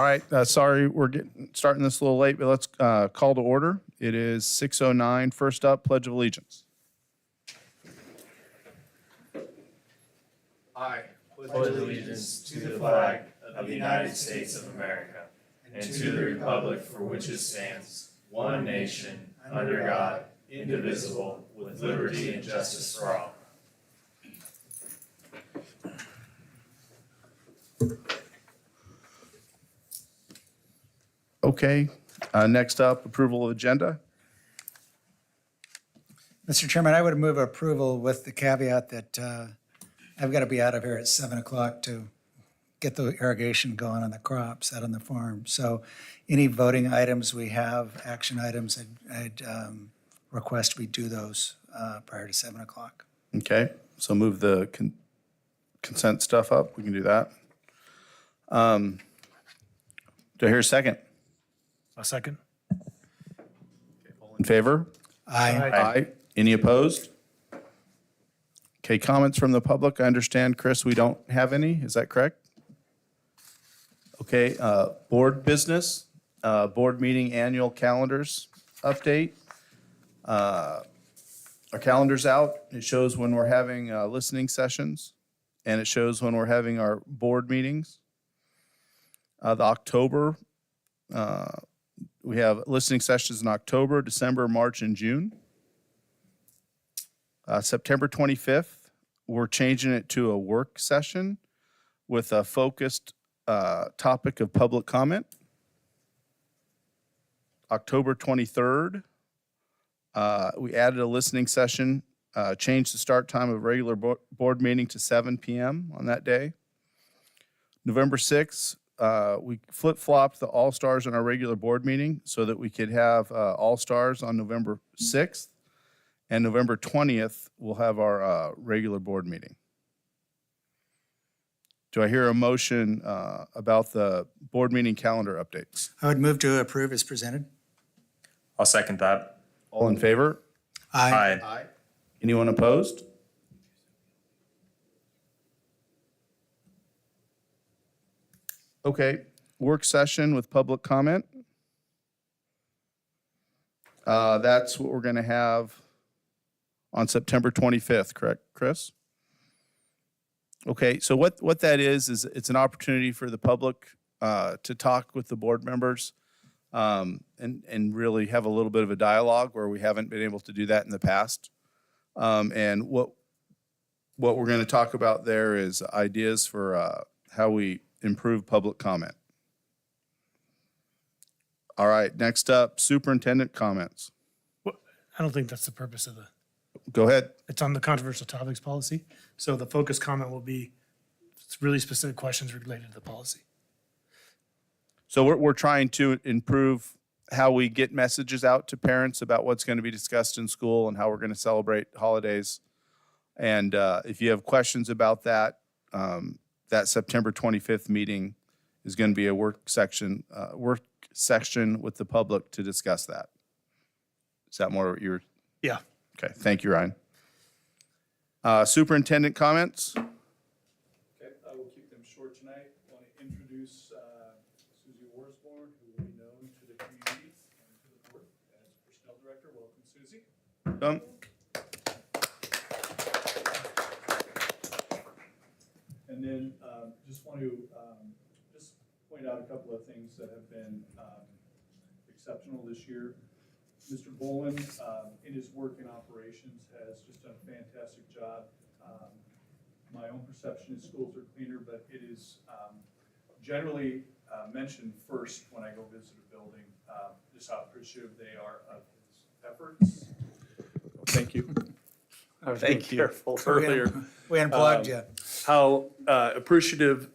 All right, sorry, we're starting this a little late, but let's call to order. It is 6:09. First up, Pledge of Allegiance. I pledge allegiance to the flag of the United States of America and to the republic for which it stands, one nation, under God, indivisible, with liberty and justice for all. Okay, next up, approval of agenda. Mr. Chairman, I would move approval with the caveat that I've got to be out of here at 7 o'clock to get the irrigation going on the crops out on the farm. So any voting items we have, action items, I'd request we do those prior to 7 o'clock. Okay, so move the consent stuff up. We can do that. Do I hear a second? A second. All in favor? Aye. Aye. Any opposed? Okay, comments from the public. I understand, Chris, we don't have any. Is that correct? Okay, board business, board meeting annual calendars update. Our calendar's out. It shows when we're having listening sessions, and it shows when we're having our board meetings. The October, we have listening sessions in October, December, March, and June. September 25th, we're changing it to a work session with a focused topic of public comment. October 23rd, we added a listening session, changed the start time of regular board meeting to 7 p.m. on that day. November 6th, we flip-flopped the all-stars on our regular board meeting so that we could have all-stars on November 6th. And November 20th, we'll have our regular board meeting. Do I hear a motion about the board meeting calendar updates? I would move to approve as presented. I'll second that. All in favor? Aye. Aye. Anyone opposed? Okay, work session with public comment. That's what we're going to have on September 25th, correct, Chris? Okay, so what that is it's an opportunity for the public to talk with the board members and really have a little bit of a dialogue where we haven't been able to do that in the past. And what we're going to talk about there is ideas for how we improve public comment. All right, next up, superintendent comments. I don't think that's the purpose of Go ahead. it's on the controversial topics policy. So the focus comment will be really specific questions related to the policy. So we're trying to improve how we get messages out to parents about what's going to be discussed in school and how we're going to celebrate holidays. And if you have questions about that, that September 25th meeting is going to be a work section with the public to discuss that. Is that more what you're? Yeah. Okay, thank you, Ryan. Superintendent comments? Okay, I will keep them short tonight. I want to introduce Susie Worsborn, who will be known to the community and to the board as Personnel Director. Welcome, Susie. And then just want to just point out a couple of things that have been exceptional this year. Mr. Bolin, in his work in operations, has just done a fantastic job. My own perception is schools are cleaner, but it is generally mentioned first when I go visit a building, just how appreciative they are of his efforts. Thank you. I was being careful earlier. We unplugged you. How appreciative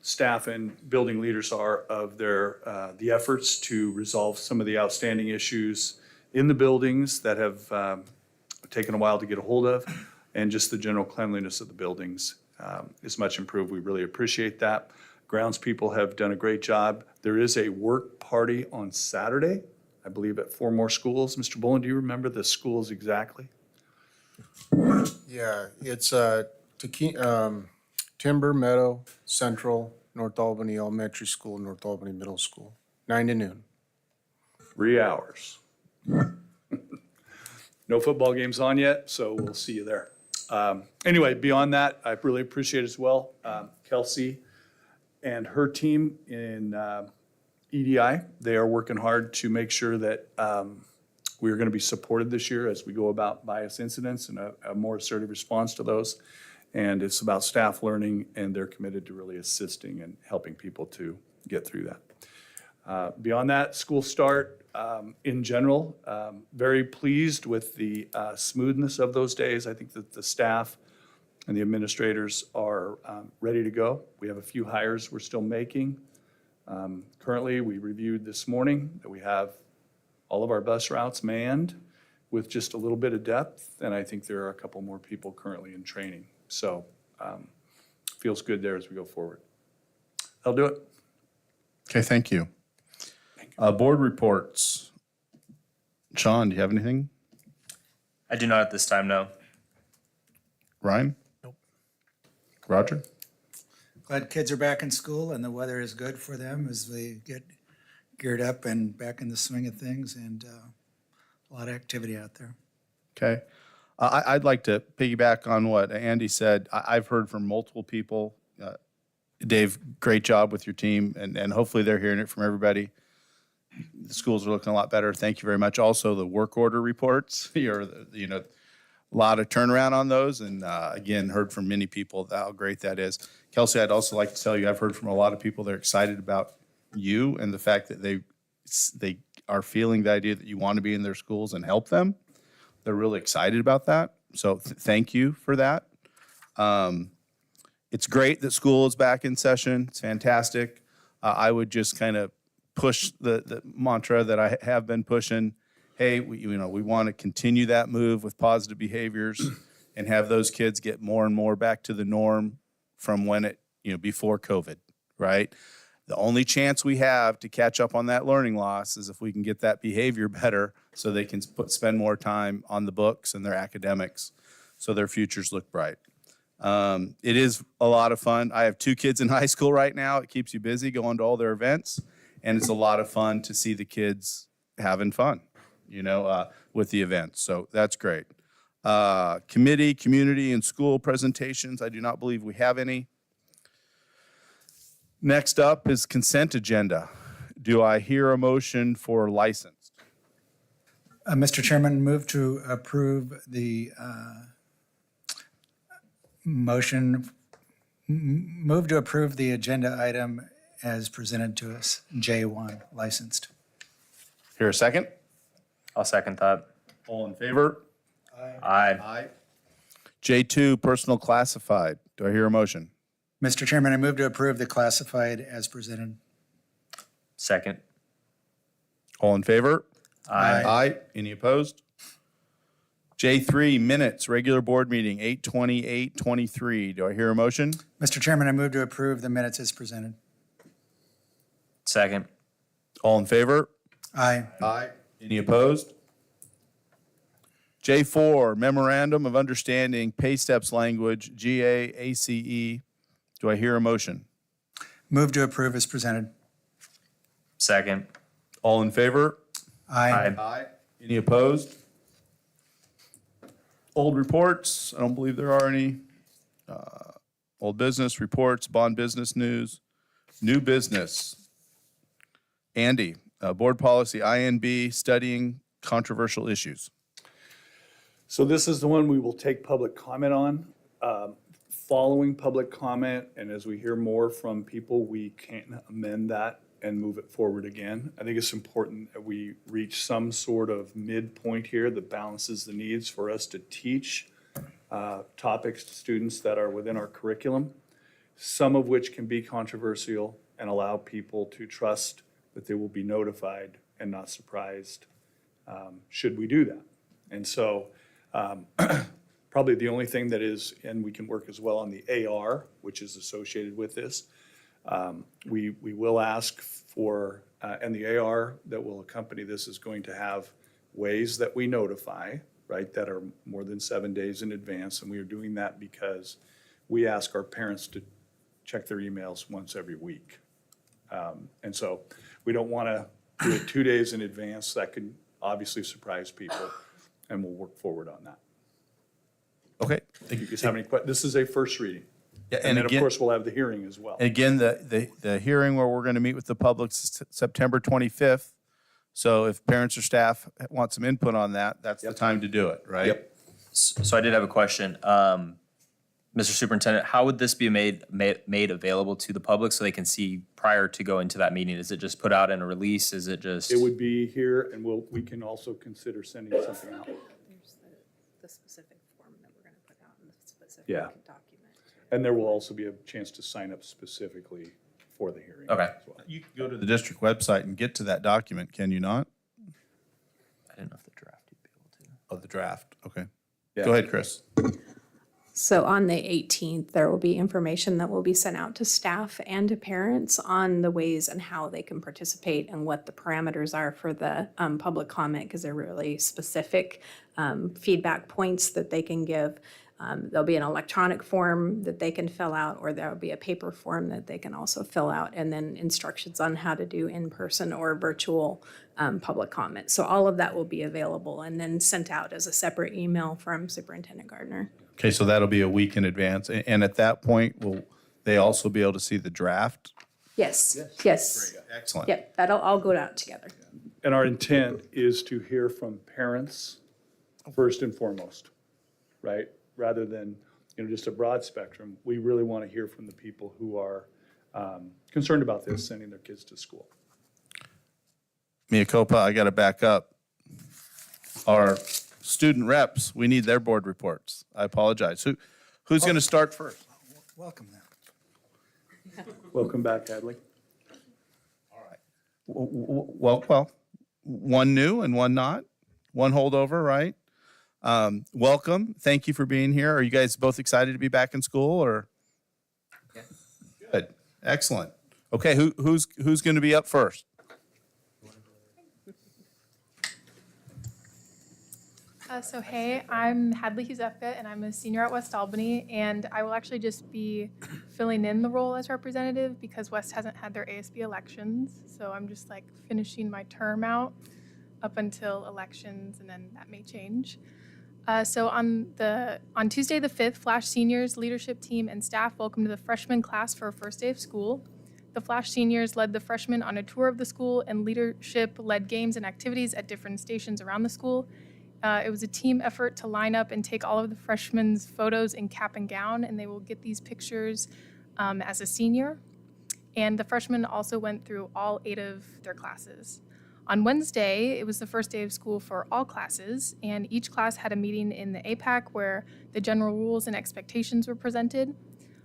staff and building leaders are of the efforts to resolve some of the outstanding issues in the buildings that have taken a while to get a hold of, and just the general cleanliness of the buildings is much improved. We really appreciate that. Grounds people have done a great job. There is a work party on Saturday, I believe at 4 more schools. Mr. Bullen, do you remember the schools exactly? Yeah, it's Timber, Meadow, Central, North Albany Elementary School, North Albany Middle School, 9 to noon. 3 hours. No football games on yet, so we'll see you there. Anyway, beyond that, I really appreciate as well Kelsey and her team in EDI. They are working hard to make sure that we are going to be supported this year as we go about bias incidents and a more assertive response to those. And it's about staff learning, and they're committed to really assisting and helping people to get through that. Beyond that, school start in general, very pleased with the smoothness of those days. I think that the staff and the administrators are ready to go. We have a few hires we're still making. Currently, we reviewed this morning that we have all of our bus routes manned with just a little bit of depth, and I think there are a couple more people currently in training. So feels good there as we go forward. That'll do it. Okay, thank you. Board reports. Sean, do you have anything? I do not at this time, no. Ryan? Nope. Roger? Glad kids are back in school and the weather is good for them as we get geared up and back in the swing of things, and a lot of activity out there. Okay. I'd like to piggyback on what Andy said. I've heard from multiple people. Dave, great job with your team, and hopefully they're hearing it from everybody. The schools are looking a lot better. Thank you very much. Also, the work order reports, a lot of turnaround on those, and again, heard from many people how great that is. Kelsey, I'd also like to tell you, I've heard from a lot of people that are excited about you and the fact that they are feeling the idea that you want to be in their schools and help them. They're really excited about that. So thank you for that. It's great that school is back in session. It's fantastic. I would just kind of push the mantra that I have been pushing. Hey, we want to continue that move with positive behaviors and have those kids get more and more back to the norm from when before COVID, right? The only chance we have to catch up on that learning loss is if we can get that behavior better so they can spend more time on the books and their academics so their futures look bright. It is a lot of fun. I have 2 kids in high school right now. It keeps you busy going to all their events, and it's a lot of fun to see the kids having fun, with the events. So that's great. Committee, community, and school presentations. I do not believe we have any. Next up is consent agenda. Do I hear a motion for licensed? Mr. Chairman, move to approve the move to approve the agenda item as presented to us, J1, licensed. Here a second? I'll second that. All in favor? Aye. Aye. J2, personal classified. Do I hear a motion? Mr. Chairman, I move to approve the classified as presented. Second. All in favor? Aye. Aye. Any opposed? J3, minutes, regular board meeting, 8/28/23. Do I hear a motion? Mr. Chairman, I move to approve the minutes as presented. Second. All in favor? Aye. Aye. Any opposed? J4, memorandum of understanding, pay steps language, GA-ACE. Do I hear a motion? Move to approve as presented. Second. All in favor? Aye. Aye. Any opposed? Old reports, I don't believe there are any. Old business reports, bond business news, new business. Andy, board policy, INB, studying controversial issues. So this is the one we will take public comment on. Following public comment, and as we hear more from people, we can amend that and move it forward again. I think it's important that we reach some sort of midpoint here that balances the needs for us to teach topics to students that are within our curriculum, some of which can be controversial, and allow people to trust that they will be notified and not surprised should we do that. And so probably the only thing that is, and we can work as well on the AR, which is associated with this. We will ask for, and the AR that will accompany this is going to have ways that we notify, right, that are more than 7 days in advance. And we are doing that because we ask our parents to check their emails once every week. And so we don't want to do it 2 days in advance. That could obviously surprise people, and we'll work forward on that. Okay. If you guys have any questions, this is a first reading. Yeah, And then, of again- course, we'll have the hearing as well. And again, the hearing where we're going to meet with the public is September 25th. So if parents or staff want some input on that, that's the time to do it, right? Yep. So I did have a question. Mr. Superintendent, how would this be made available to the public so they can see prior to going to that meeting? Is it just put out in a release? Is it just? It would be here, and we can also consider sending something out. There's the specific form that we're gonna put out in the specific Yeah. document. And there will also be a chance to sign up specifically for the hearing. Okay. as well. You can go to the district website and get to that document, can you not? I didn't know if the draft you'd be able to. Oh, the draft, okay. Yeah. Go ahead, Chris. So on the 18th, there will be information that will be sent out to staff and to parents on the ways and how they can participate and what the parameters are for the public comment, because they're really specific feedback points that they can give. There'll be an electronic form that they can fill out, or there'll be a paper form that they can also fill out, and then instructions on how to do in-person or virtual public comment. So all of that will be available and then sent out as a separate email from Superintendent Gardner. Okay, so that'll be a week in advance. And at that point, will they also be able to see the draft? Yes, yes. Excellent. Yep, that'll all go out together. And our intent is to hear from parents first and foremost, right? Rather than, just a broad spectrum. We really want to hear from the people who are concerned about this, sending their kids to school. Mia Copa, I got to back up. Our student reps, we need their board reports. I apologize. Who's going to start first? Welcome then. Welcome back, Hadley. Well, one new and one not, one holdover, right? Welcome. Thank you for being here. Are you guys both excited to be back in school, or? Yeah. Good. Excellent. Okay, who's going to be up first? So hey, I'm Hadley Huzefka, and I'm a senior at West Albany, and I will actually just be filling in the role as representative because West hasn't had their ASB elections. So I'm just like finishing my term out up until elections, and then that may change. So on Tuesday the 5th, Flash Seniors, leadership team, and staff welcomed the freshman class for a first day of school. The Flash Seniors led the freshmen on a tour of the school, and leadership led games and activities at different stations around the school. It was a team effort to line up and take all of the freshmen's photos in cap and gown, and they will get these pictures as a senior. And the freshmen also went through all 8 of their classes. On Wednesday, it was the first day of school for all classes, and each class had a meeting in the APAC where the general rules and expectations were presented.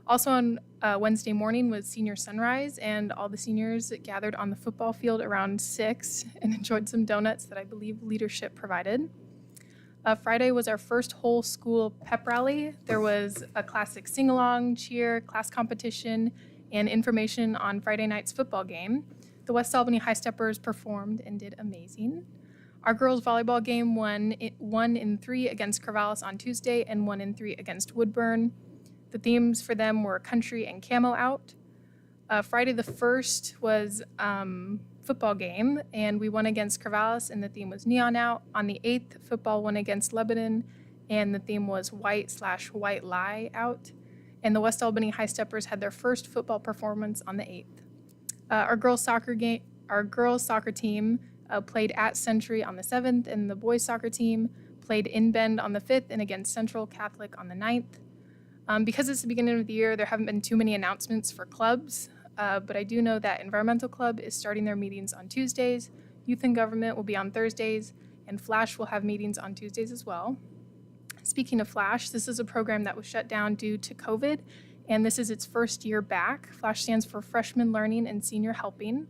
Also on Wednesday morning was senior sunrise, and all the seniors gathered on the football field around 6 and enjoyed some donuts that I believe leadership provided. Friday was our first whole school pep rally. There was a classic sing-along, cheer, class competition, and information on Friday night's football game. The West Albany High Steppers performed and did amazing. Our girls volleyball game won 1 in 3 against Corvallis on Tuesday and 1 in 3 against Woodburn. The themes for them were country and camo out. Friday the 1st was football game, and we won against Corvallis, and the theme was neon out. On the 8th, football won against Lebanon, and the theme was white/white lie out. And the West Albany High Steppers had their first football performance on the 8th. Our girls soccer team played at Century on the 7th, and the boys soccer team played in Bend on the 5th and against Central Catholic on the 9th. Because it's the beginning of the year, there haven't been too many announcements for clubs, but I do know that Environmental Club is starting their meetings on Tuesdays, Youth and Government will be on Thursdays, and Flash will have meetings on Tuesdays as well. Speaking of Flash, this is a program that was shut down due to COVID, and this is its first year back. Flash stands for Freshman Learning and Senior Helping.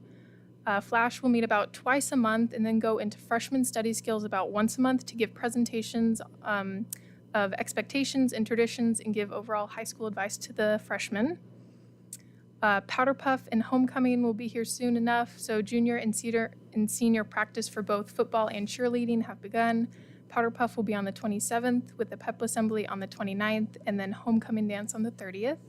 Flash will meet about twice a month and then go into freshman study skills about once a month to give presentations of expectations and traditions and give overall high school advice to the freshmen. Powder Puff and Homecoming will be here soon enough, so junior and senior practice for both football and cheerleading have begun. Powder Puff will be on the 27th with the pep assembly on the 29th and then homecoming dance on the 30th.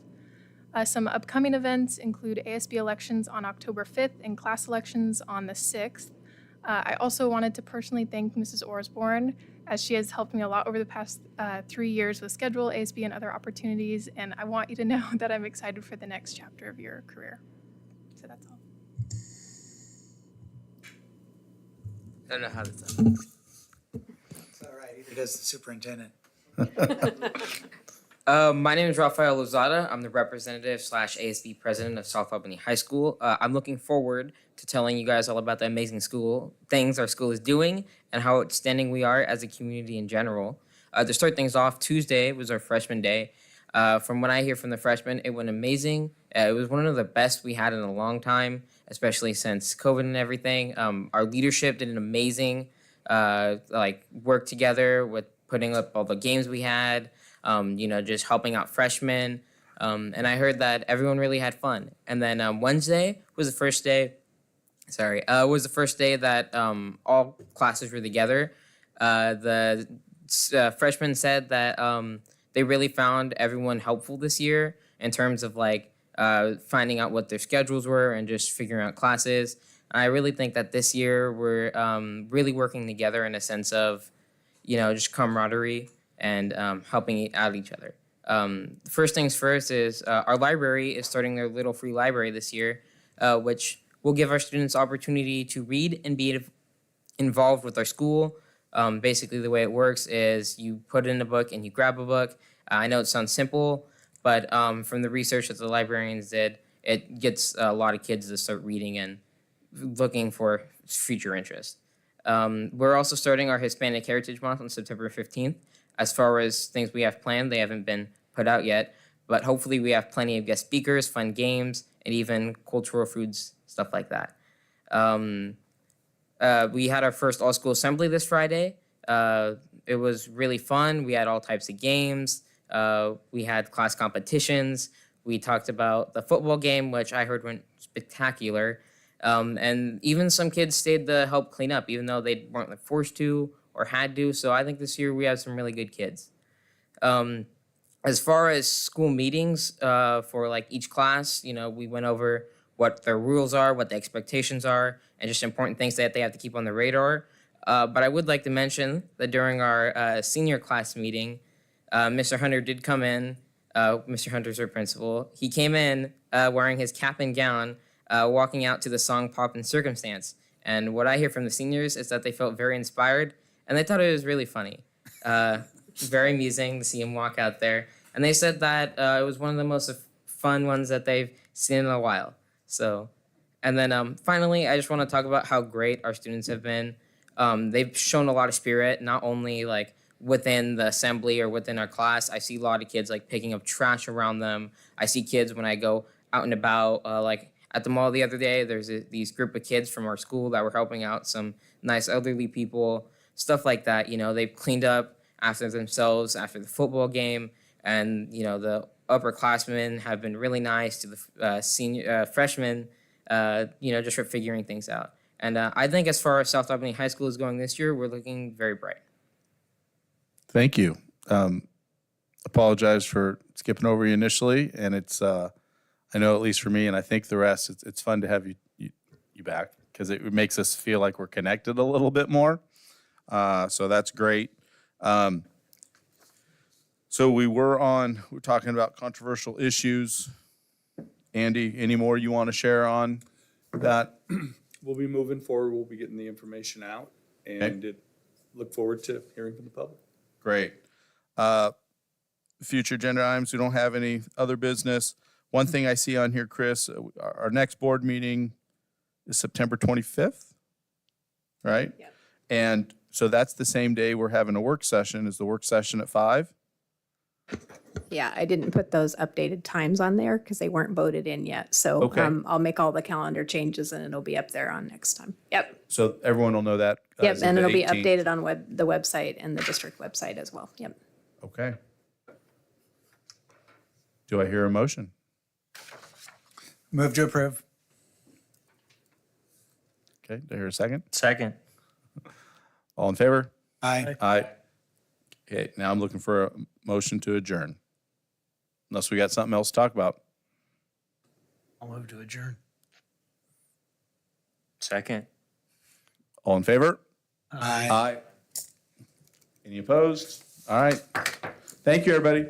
Some upcoming events include ASB elections on October 5th and class elections on the 6th. I also wanted to personally thank Mrs. Orsborn, as she has helped me a lot over the past 3 years with schedule, ASB, and other opportunities. And I want you to know that I'm excited for the next chapter of your career. So that's all. I don't know how to tell. It's all right, either does the superintendent. My name is Rafael Lozada. I'm the representative / ASB president of South Albany High School. I'm looking forward to telling you guys all about the amazing things our school is doing and how outstanding we are as a community in general. To start things off, Tuesday was our freshman day. From what I hear from the freshmen, it went amazing. It was one of the best we had in a long time, especially since COVID and everything. Our leadership did an amazing work together with putting up all the games we had, just helping out freshmen. And I heard that everyone really had fun. And then Wednesday was the first day. Was the first day that all classes were together. The freshmen said that they really found everyone helpful this year in terms of finding out what their schedules were and just figuring out classes. I really think that this year we're really working together in a sense of, just camaraderie and helping out each other. First things first is our library is starting their little free library this year, which will give our students opportunity to read and be involved with our school. Basically, the way it works is you put in a book and you grab a book. I know it sounds simple, but from the research that the librarians did, it gets a lot of kids to start reading and looking for future interest. We're also starting our Hispanic Heritage Month on September 15th. As far as things we have planned, they haven't been put out yet, but hopefully we have plenty of guest speakers, fun games, and even cultural foods, stuff like that. We had our first all-school assembly this Friday. It was really fun. We had all types of games. We had class competitions. We talked about the football game, which I heard went spectacular. And even some kids stayed to help clean up, even though they weren't forced to or had to. So I think this year we have some really good kids. As far as school meetings for each class, we went over what their rules are, what the expectations are, and just important things that they have to keep on the radar. But I would like to mention that during our senior class meeting, Mr. Hunter did come in. Mr. Hunter's our principal. He came in wearing his cap and gown, walking out to the song Pop and Circumstance. And what I hear from the seniors is that they felt very inspired, and they thought it was really funny. Very amusing to see him walk out there. And they said that it was one of the most fun ones that they've seen in a while. So, and then finally, I just want to talk about how great our students have been. They've shown a lot of spirit, not only within the assembly or within our class. I see a lot of kids picking up trash around them. I see kids when I go out and about, at the mall the other day, there's these group of kids from our school that were helping out some nice elderly people, stuff like that. They've cleaned up after themselves after the football game, and the upperclassmen have been really nice to the freshmen, just for figuring things out. And I think as far as South Albany High School is going this year, we're looking very bright. Thank you. Apologize for skipping over you initially, and it's I know at least for me, and I think the rest, it's fun to have you back because it makes us feel like we're connected a little bit more. So that's great. So we're talking about controversial issues. Andy, any more you want to share on that? We'll be moving forward. We'll be getting the information out, and look forward to hearing from the public. Great. Future agenda items, we don't have any other business. One thing I see on here, Chris, our next board meeting is September 25th, right? Yeah. And so that's the same day we're having a work session. Is the work session at 5? Yeah, I didn't put those updated times on there because they weren't voted in yet. So Okay. I'll make all the calendar changes and it'll be up there on next time. Yep. So everyone will know that. Yep, as of and the it'll be 18th. updated on the website and the district website as well. Yep. Okay. Do I hear a motion? Move to approve. Okay, do I hear a second? Second. All in favor? Aye. Aye. Okay, now I'm looking for a motion to adjourn. Unless we got something else to talk about. I'll move to adjourn. Second. All in favor? Aye. Aye. Any opposed? All right. Thank you, everybody.